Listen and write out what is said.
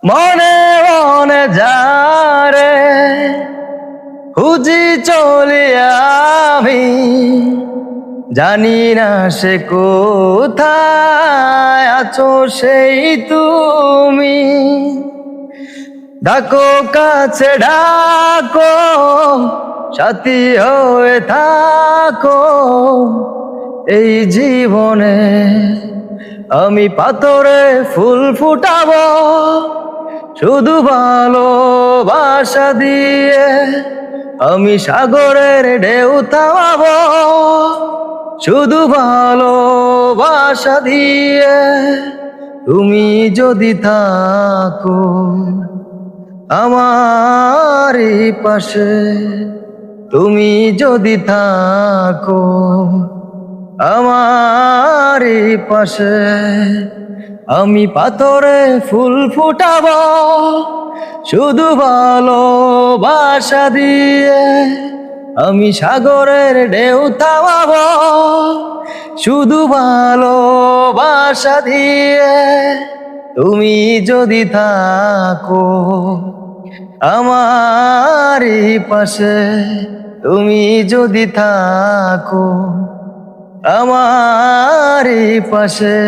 মনে মনে যারে খুঁজি চলি আমি, জানি না সে কোথায় আছো সেই তুমি। ডাকো কাছে ডাকো, সাথী হয়ে থাকো এই জীবনে। আমি পাথরে ফুল ফুটাবো শুধু ভালোবাসা দিয়ে, আমি সাগরের ঢেউ থামাবো শুধু ভালোবাসা দিয়ে। তুমি যদি থাকো আমারই পাশে, তুমি যদি থাকো আমারই পাশে, আমি পাথরে ফুল ফুটাবো শুধু ভালোবাসা দিয়ে, আমি সাগরের ঢেউ থামাবো শুধু ভালোবাসা দিয়ে। তুমি যদি থাকো আমারই পাশে, তুমি যদি থাকো আমারই পাশে।